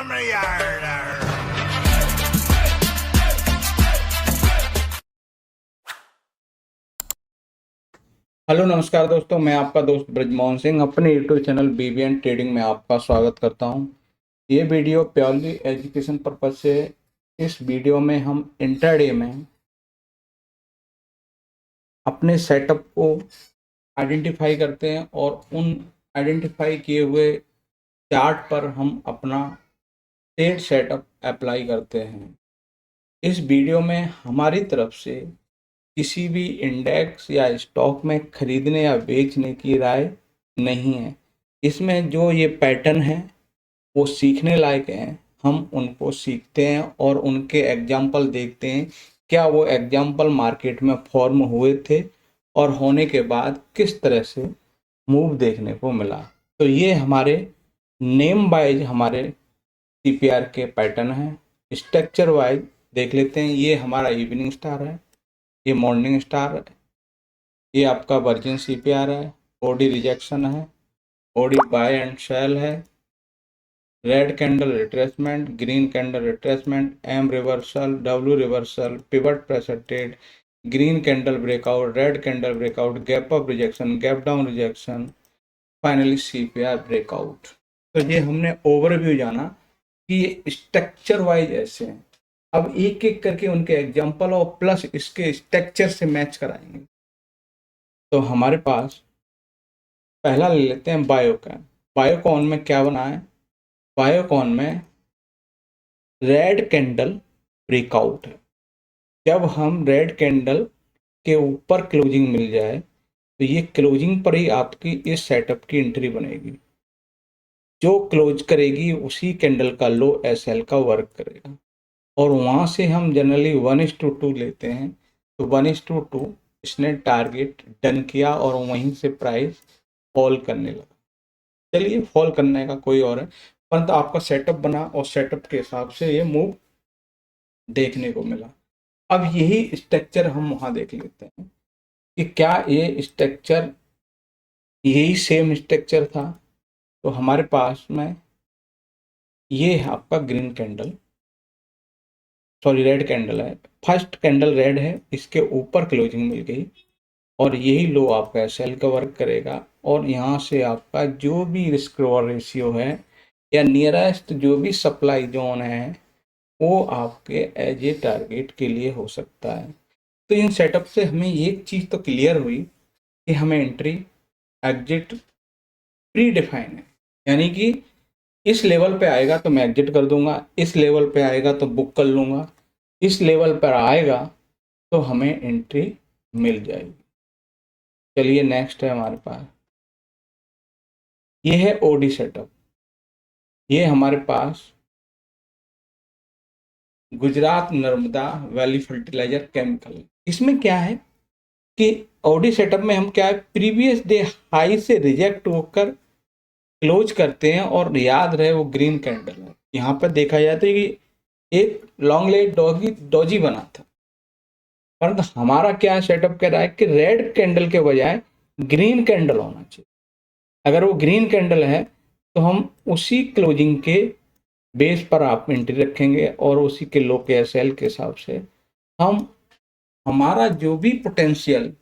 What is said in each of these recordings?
Hello नमस्कार दोस्तों, मैं आपका दोस्त ब्रजमोहन सिंह अपने यूट्यूब चैनल बीबीएन ट्रेडिंग में आपका स्वागत करता हूं। ये वीडियो प्योरली एजुकेशन पर्पज से। इस वीडियो में हम इंट्राडे में अपने सेटअप को आइडेंटिफाई करते हैं और उन आइडेंटिफाई किए हुए चार्ट पर हम अपना ट्रेड सेटअप अप्लाई करते हैं। इस वीडियो में हमारी तरफ से किसी भी इंडेक्स या स्टॉक में खरीदने या बेचने की राय नहीं है। इसमें जो ये पैटर्न है वो सीखने लायक हैं। हम उनको सीखते हैं और उनके एग्जाम्पल देखते हैं, क्या वो एग्जाम्पल मार्केट में फॉर्म हुए थे और होने के बाद किस तरह से मूव देखने को मिला। तो ये हमारे नेम वाइज हमारे सीपीआर के पैटर्न हैं। स्ट्रक्चर वाइज देख लेते हैं। ये हमारा इवनिंग स्टार है, ये मॉर्निंग स्टार है, ये आपका वर्जिन सीपीआर है, ओडी रिजेक्शन है, ओडी बाय एंड सेल है, red candle retracement, green candle retracement, M reversal, W reversal, pivot pressure trade, green candle breakout, red candle breakout, gap up rejection, gap down rejection, finally CPR breakout. तो ये हमने overview जाना कि ये structure wise ऐसे हैं। अब एक एक करके उनके एग्जाम्पल और प्लस इसके स्ट्रक्चर से मैच कराएंगे। तो हमारे पास पहला ले लेते हैं बायोकॉन। बायोकॉन में क्या बना है? बायोकॉन में रेड कैंडल ब्रेकआउट है। जब हम रेड कैंडल के ऊपर क्लोजिंग मिल जाए तो ये क्लोजिंग पर ही आपकी इस सेटअप की एंट्री बनेगी। जो क्लोज करेगी उसी कैंडल का लो एसएल का वर्क करेगा और वहाँ से हम जनरली 1:2 लेते हैं। तो 1:2 इसने टारगेट डन किया और वहीं से प्राइस फॉल करने लगा। चलिए, फॉल करने का कोई और है, परंतु आपका सेटअप बना और सेटअप के हिसाब से ये मूव देखने को मिला। अब यही स्ट्रक्चर हम वहाँ देख लेते हैं कि क्या ये स्ट्रक्चर यही सेम स्ट्रक्चर था। तो हमारे पास में ये है आपका green candle, sorry red candle है। फर्स्ट कैंडल रेड है, इसके ऊपर क्लोजिंग मिल गई और यही लो आपका एसएल का वर्क करेगा और यहाँ से आपका जो भी रिस्क रिवॉर्ड रेशियो है या नियरेस्ट जो भी सप्लाई जोन है वो आपके एज ए टारगेट के लिए हो सकता है। तो इन सेटअप से हमें एक चीज़ तो क्लियर हुई कि हमें एंट्री एग्जिट प्री डिफाइन है, यानी कि इस लेवल पे आएगा तो मैं एग्जिट कर दूंगा, इस लेवल पे आएगा तो बुक कर लूँगा, इस लेवल पर आएगा तो हमें एंट्री मिल जाएगी। चलिए नेक्स्ट है हमारे पास, ये है ओडी सेटअप। ये हमारे पास Gujarat Narmada valley fertilizer chemical. इसमें क्या है कि ओडी सेटअप में हम क्या है, प्रीवियस डे हाई से रिजेक्ट होकर क्लोज करते हैं और याद रहे वो ग्रीन कैंडल है। यहाँ पर देखा जाए तो कि एक लॉन्ग लेग डॉजी बना था, परंतु हमारा क्या सेटअप कह रहा है कि रेड कैंडल के बजाय ग्रीन कैंडल होना चाहिए। अगर वो ग्रीन कैंडल है तो हम उसी क्लोजिंग के बेस पर आप एंट्री रखेंगे और उसी के लो के एसएल के हिसाब से हम हमारा जो भी potential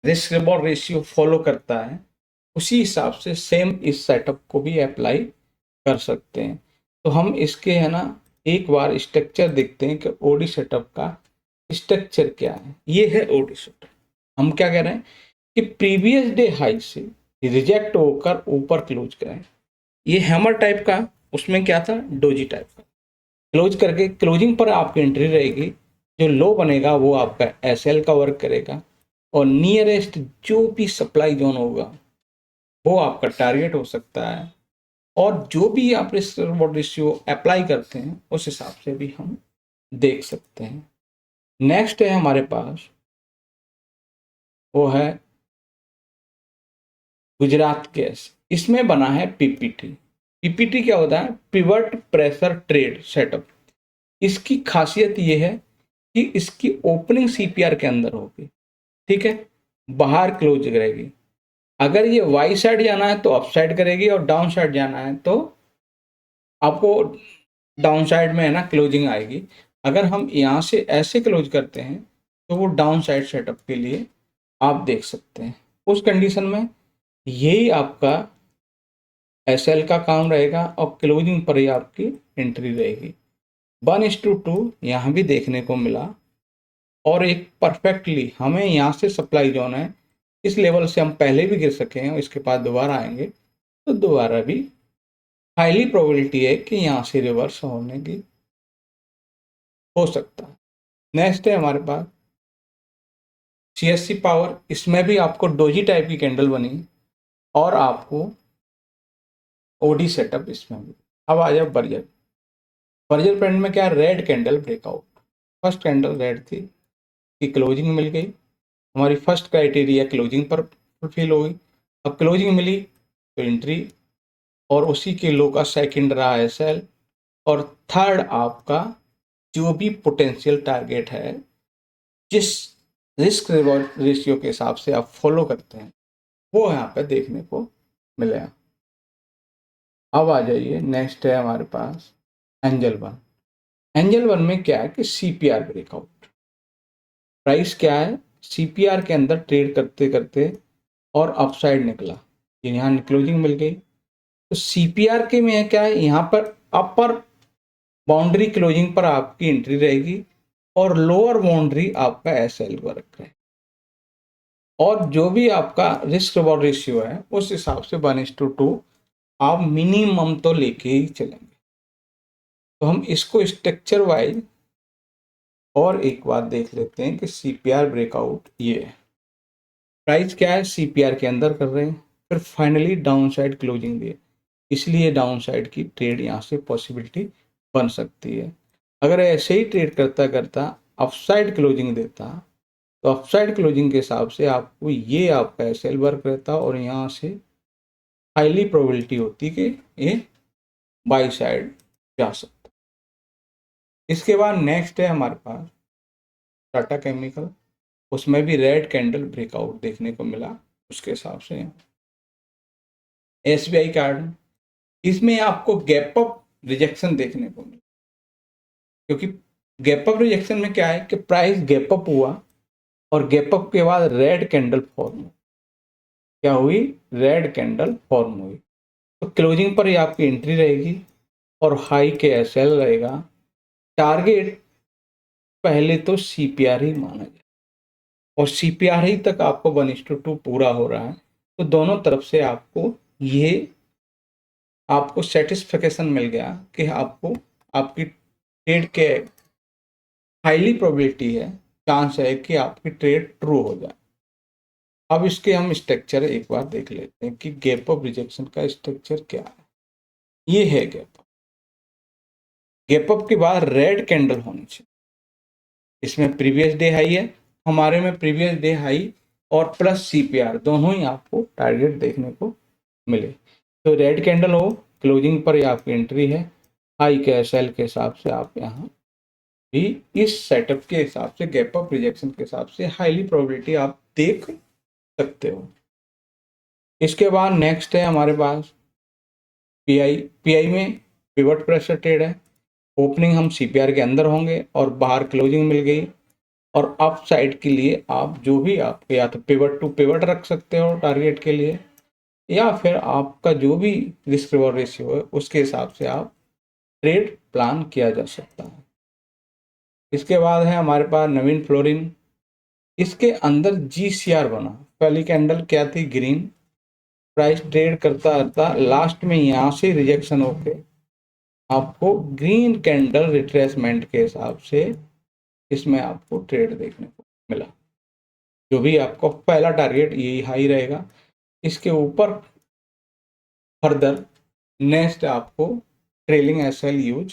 risk reward ratio follow करता है उसी हिसाब से सेम इस सेटअप को भी अप्लाई कर सकते हैं। तो हम इसके है ना एक बार स्ट्रक्चर देखते हैं कि ओडी सेटअप का स्ट्रक्चर क्या है। ये है ओडी सेटअप। हम क्या कह रहे हैं कि प्रीवियस डे हाई से रिजेक्ट होकर ऊपर क्लोज करें। ये हैमर टाइप का, उसमें क्या था, डोजी टाइप का। क्लोज करके क्लोजिंग पर आपकी एंट्री रहेगी, जो लो बनेगा वो आपका एसएल का वर्क करेगा और नियरेस्ट जो भी सप्लाई जोन होगा वो आपका टारगेट हो सकता है और जो भी आप रिस्क रिवॉर्ड रेशियो अप्लाई करते हैं उस हिसाब से भी हम देख सकते हैं। नेक्स्ट है हमारे पास, वो है गुजरात गैस। इसमें बना है पीपीटी। पीपीटी क्या होता है? Pivot pressure trade setup. इसकी खासियत ये है कि इसकी ओपनिंग सीपीआर के अंदर होगी, ठीक है, बाहर क्लोज करेगी। अगर ये वाई साइड जाना है तो अप साइड करेगी और डाउन साइड जाना है तो आपको डाउन साइड में है ना क्लोजिंग आएगी। अगर हम यहाँ से ऐसे क्लोज करते हैं तो वो डाउन साइड सेटअप के लिए आप देख सकते हैं। उस कंडीशन में यही आपका एसएल का काम रहेगा और क्लोजिंग पर ही आपकी एंट्री रहेगी। 1:2 यहाँ भी देखने को मिला और एक परफेक्टली हमें यहाँ से सप्लाई जोन है, इस लेवल से हम पहले भी गिर सके हैं, इसके बाद दोबारा आएंगे तो दोबारा भी हाईली प्रोबेबिलिटी है कि यहाँ से रिवर्स होने की हो सकता है। नेक्स्ट है हमारे पास सीएससी पावर। इसमें भी आपको डोजी टाइप की कैंडल बनी और आपको ओडी सेटअप इसमें भी। अब आ जाओ बर्जर। बर्जर ब्रांड में क्या red candle breakout, first candle red थी कि क्लोजिंग मिल गई, हमारी फर्स्ट क्राइटेरिया क्लोजिंग पर फुलफिल हो गई। अब क्लोजिंग मिली तो एंट्री और उसी के लो का सेकंड रहा है सेल और थर्ड आपका जो भी पोटेंशियल टारगेट है जिस रिस्क रिवॉर्ड रेशियो के हिसाब से आप फॉलो करते हैं वो यहाँ पे देखने को मिलेगा। अब आ जाइए, नेक्स्ट है हमारे पास एंजल वन। एंजल वन में क्या है कि सीपीआर ब्रेकआउट। प्राइस क्या है, सीपीआर के अंदर ट्रेड करते करते और अपसाइड निकला, यहाँ क्लोजिंग मिल गई तो सीपीआर के में क्या है, यहाँ पर अपर बाउंड्री क्लोजिंग पर आपकी एंट्री रहेगी और लोअर बाउंड्री आपका एसएल वर्क है और जो भी आपका रिस्क रिवॉर्ड रेशियो है उस हिसाब से 1:2 आप मिनिमम तो लेके ही चलेंगे। तो हम इसको स्ट्रक्चर वाइज और एक बात देख लेते हैं कि सीपीआर ब्रेकआउट ये है। प्राइस क्या है, सीपीआर के अंदर कर रहे हैं, फिर फाइनली डाउन साइड क्लोजिंग दिए, इसलिए डाउन साइड की ट्रेड यहाँ से पॉसिबिलिटी बन सकती है। अगर ऐसे ही ट्रेड करता करता अपसाइड क्लोजिंग देता तो अपसाइड क्लोजिंग के हिसाब से आपको ये आपका एसएल वर्क रहता और यहाँ से हाईली प्रोबेबिलिटी होती कि ये बाई साइड जा सकता। इसके बाद नेक्स्ट है हमारे पास टाटा केमिकल। उसमें भी रेड कैंडल ब्रेकआउट देखने को मिला, उसके हिसाब से एसबीआई कार्ड, इसमें आपको गैप अप रिजेक्शन देखने को मिला क्योंकि गैप अप रिजेक्शन में क्या है कि प्राइस गैप अप हुआ और गैप अप के बाद रेड कैंडल फॉर्म हुई। क्या हुई, रेड कैंडल फॉर्म हुई तो क्लोजिंग पर ही आपकी एंट्री रहेगी और हाई के एसएल रहेगा। टारगेट पहले तो सीपीआर ही माना जाए और सीपीआर ही तक आपको 1:2 पूरा हो रहा है तो दोनों तरफ से आपको ये आपको सेटिस्फिकेशन मिल गया कि आपको आपकी ट्रेड के हाईली प्रोबेबिलिटी है, चांस है कि आपकी ट्रेड ट्रू हो जाए। अब इसके हम स्ट्रक्चर एक बार देख लेते हैं कि गैप अप रिजेक्शन का स्ट्रक्चर क्या है। ये है गैप अप। गैप अप के बाद रेड कैंडल होनी चाहिए, इसमें प्रीवियस डे हाई है, हमारे में प्रीवियस डे हाई और प्लस सीपीआर दोनों ही आपको टारगेट देखने को मिले तो रेड कैंडल हो, क्लोजिंग पर ही आपकी एंट्री है, हाई के एसएल के हिसाब से आप यहाँ भी इस सेटअप के हिसाब से गैप अप रिजेक्शन के हिसाब से हाईली प्रोबेबिलिटी आप देख सकते हो। इसके बाद नेक्स्ट है हमारे पास पीआई। पीआई में पिवट प्रेशर ट्रेड है, ओपनिंग हम सीपीआर के अंदर होंगे और बाहर क्लोजिंग मिल गई और अप साइड के लिए आप जो भी आपके या तो पिवट टू पिवट रख सकते हो टारगेट के लिए या फिर आपका जो भी रिस्क रिवॉर्ड रेशियो है उसके हिसाब से आप ट्रेड प्लान किया जा सकता है। इसके बाद है हमारे पास नवीन फ्लोरिन। इसके अंदर जीसीआर बना, पहली कैंडल क्या थी, ग्रीन, प्राइस ट्रेड करता करता लास्ट में यहाँ से रिजेक्शन होके आपको ग्रीन कैंडल रिट्रेसमेंट के हिसाब से इसमें आपको ट्रेड देखने को मिला। जो भी आपको पहला टारगेट यही हाई रहेगा, इसके ऊपर फर्दर नेक्स्ट आपको ट्रेलिंग एसएल यूज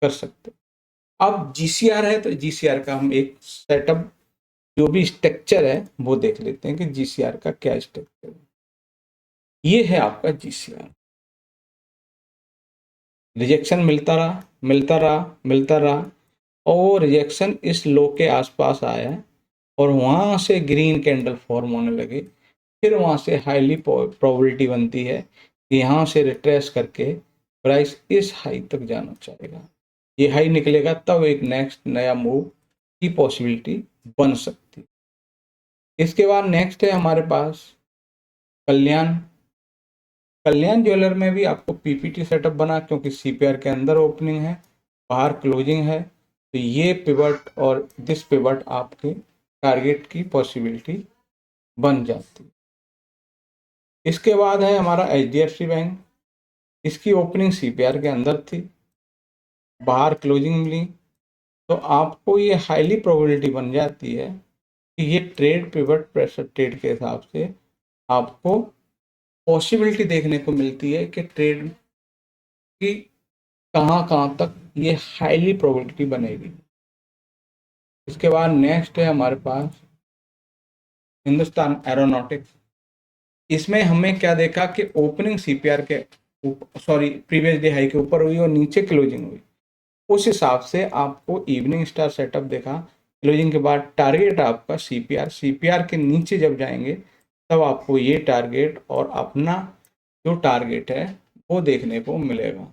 कर सकते हो। अब जीसीआर है तो जीसीआर का हम एक सेटअप जो भी स्ट्रक्चर है वो देख लेते हैं कि जीसीआर का क्या स्ट्रक्चर है। ये है आपका जीसीआर। रिजेक्शन मिलता रहा मिलता रहा मिलता रहा और रिजेक्शन इस लो के आसपास आया और वहाँ से ग्रीन कैंडल फॉर्म होने लगे, फिर वहाँ से हाईली प्रोबेबिलिटी बनती है कि यहाँ से रिट्रेस करके प्राइस इस हाई तक जाना चाहेगा, ये हाई निकलेगा तब एक नेक्स्ट नया मूव की पॉसिबिलिटी बन सकती। इसके बाद नेक्स्ट है हमारे पास कल्याण। कल्याण ज्वेलर में भी आपको पीपीटी सेटअप बना, क्योंकि सीपीआर के अंदर ओपनिंग है, बाहर क्लोजिंग है, तो ये पिवट और दिस पिवट आपके टारगेट की पॉसिबिलिटी बन जाती। इसके बाद है हमारा एचडीएफसी बैंक। इसकी ओपनिंग सीपीआर के अंदर थी, बाहर क्लोजिंग मिली, तो आपको ये हाईली प्रोबेबिलिटी बन जाती है कि ये ट्रेड पिवट प्रेशर ट्रेड के हिसाब से आपको पॉसिबिलिटी देखने को मिलती है कि ट्रेड की कहाँ कहाँ तक ये हाईली प्रोबेबिलिटी बनेगी। इसके बाद नेक्स्ट है हमारे पास हिंदुस्तान एरोनॉटिक्स। इसमें हमें क्या देखा कि ओपनिंग सीपीआर के प्रीवियस डे हाई के ऊपर हुई और नीचे क्लोजिंग हुई, उस हिसाब से आपको इवनिंग स्टार सेटअप देखा। क्लोजिंग के बाद टारगेट आपका सीपीआर के नीचे जब जाएंगे तब आपको ये टारगेट और अपना जो टारगेट है वो देखने को मिलेगा।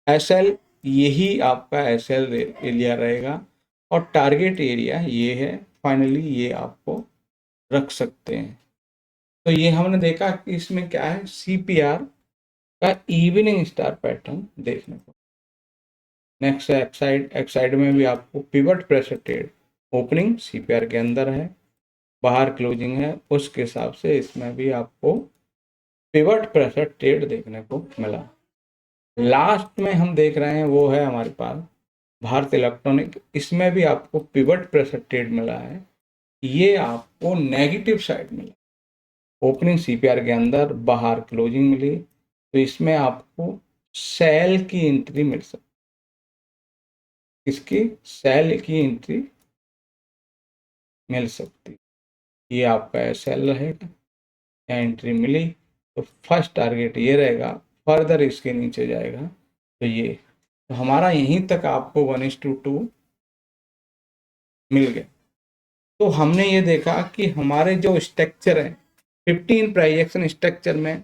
एसएल, यही आपका एसएल एरिया रहेगा और टारगेट एरिया ये है। फाइनली ये आपको रख सकते हैं। तो ये हमने देखा कि इसमें क्या है, सीपीआर का इवनिंग स्टार पैटर्न देखने को। नेक्स्ट है एक्साइड। एक्साइड में भी आपको pivot pressure trade, opening CPR के अंदर है, बाहर क्लोजिंग है, उसके हिसाब से इसमें भी आपको पिवट प्रेशर ट्रेड देखने को मिला। लास्ट में हम देख रहे हैं वो है हमारे पास भारत इलेक्ट्रॉनिक। इसमें भी आपको पिवट प्रेशर ट्रेड मिला है, ये आपको नेगेटिव साइड मिला, ओपनिंग सीपीआर के अंदर, बाहर क्लोजिंग मिली, तो इसमें आपको सेल की एंट्री मिल सकती, इसकी सेल की एंट्री मिल सकती। ये आपका एसएल रहेगा, या एंट्री मिली तो फर्स्ट टारगेट ये रहेगा, फर्दर इसके नीचे जाएगा तो ये, तो हमारा यहीं तक आपको 1:2 मिल गया। तो हमने ये देखा कि हमारे जो स्ट्रक्चर हैं 15 प्राइस एक्शन स्ट्रक्चर में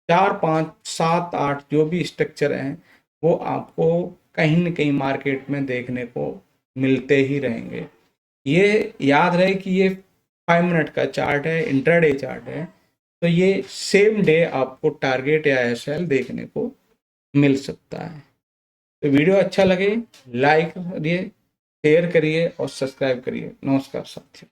4, 5, 7, 8 जो भी स्ट्रक्चर हैं वो आपको कहीं न कहीं मार्केट में देखने को मिलते ही रहेंगे। ये याद रहे कि ये 5 मिनट का चार्ट है, इंट्राडे चार्ट है, तो ये सेम डे आपको टारगेट या एसएल देखने को मिल सकता है। तो वीडियो अच्छा लगे लाइक करिए, शेयर करिए और सब्सक्राइब करिए। नमस्कार साथियों।